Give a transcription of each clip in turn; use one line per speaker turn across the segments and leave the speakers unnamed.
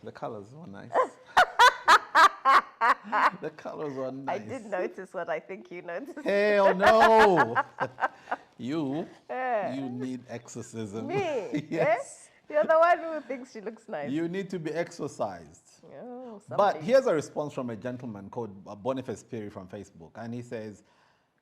The colors were nice. The colors were nice.
I did notice what I think you noticed.
Hell no! You need exorcism.
Me?
Yes.
You're the one who thinks she looks nice.
You need to be exorcised.
Oh,
But
somebody.
here's a response from a gentleman called Boniface Perry from Facebook. And he says,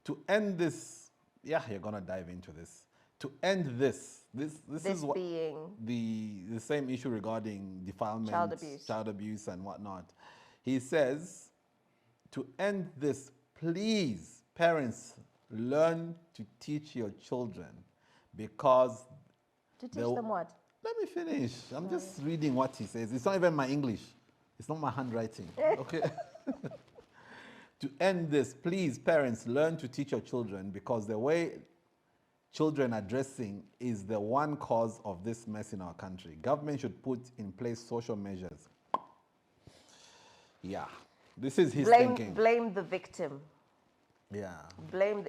to end this, yeah, you're going to dive into this. To end this is what
being
the same issue regarding defilement,
child abuse
and whatnot. He says, to end this, please, parents, learn to teach your children because...
To teach them what?
Let me finish. I'm just reading what he says. It's not even my English. It's not my handwriting. Okay? To end this, please, parents, learn to teach your children because the way children are dressing is the one cause of this mess in our country. Government should put in place social measures. Yeah. This is his thinking.
Blame the victim.
Yeah.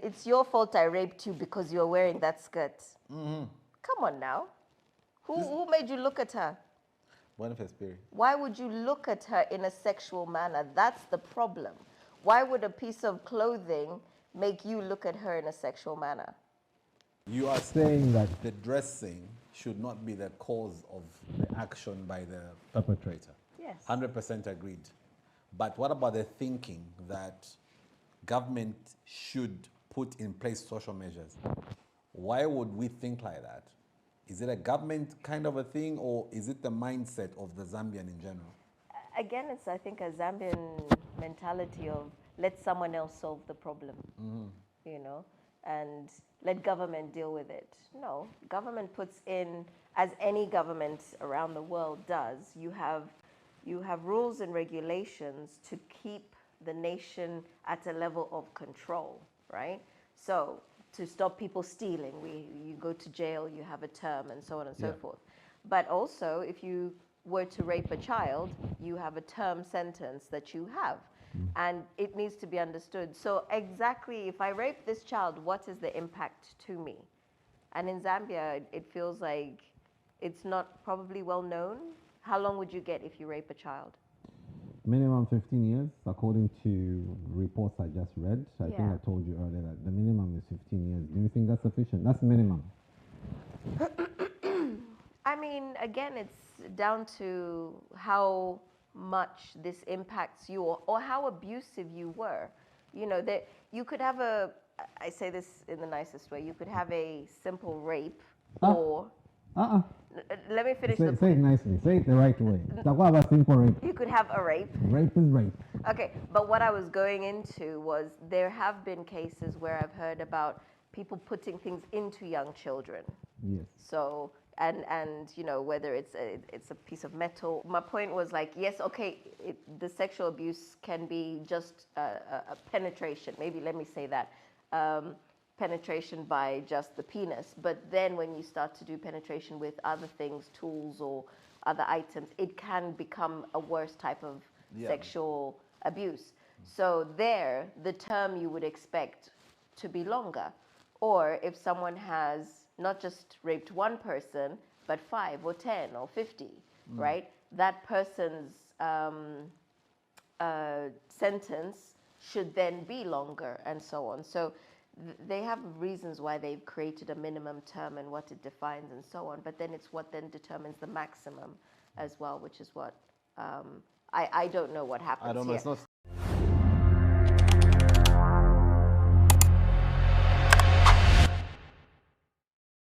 It's your fault I raped you because you're wearing that skirt.
Mm-hmm.
Come on now. Who made you look at her?
Boniface Perry.
Why would you look at her in a sexual manner? That's the problem. Why would a piece of clothing make you look at her in a sexual manner?
You are saying that the dressing should not be the cause of the action by the perpetrator.
Yes.
100% agreed. But what about the thinking that government should put in place social measures? Why would we think like that? Is it a government kind of a thing, or is it the mindset of the Zambian in general?
Again, it's, I think, a Zambian mentality of let someone else solve the problem, you know, and let government deal with it. No, government puts in, as any government around the world does, you have rules and regulations to keep the nation at a level of control, right? So to stop people stealing, you go to jail, you have a term, and so on and so forth. But also, if you were to rape a child, you have a term sentence that you have. And it needs to be understood. So exactly, if I rape this child, what is the impact to me? And in Zambia, it feels like it's not probably well known. How long would you get if you rape a child?
Minimum 15 years, according to reports I just read. I think I told you earlier that the minimum is 15 years. Do you think that's sufficient? That's minimum.
I mean, again, it's down to how much this impacts you or how abusive you were. You know, that you could have I say this in the nicest way, you could have a simple rape or... Let me finish
say it nicely. Say it the right way. Talk about simple rape.
You could have a rape.
Rape is rape.
Okay, but what I was going into was there have been cases where I've heard about people putting things into young children.
Yes.
So, and you know, whether it's a piece of metal. My point was like, yes, okay, the sexual abuse can be just a penetration. Maybe let me say that. Penetration by just the penis, but then when you start to do penetration with other things, tools or other items, it can become a worse type of sexual abuse. So there, the term you would expect to be longer. Or if someone has not just raped one person, but 5 or 10 or 50, right? That person's sentence should then be longer and so on. So they have reasons why they've created a minimum term and what it defines and so on, but then it's what then determines the maximum as well, which is what I don't know what happens
I don't know.
here.
It's not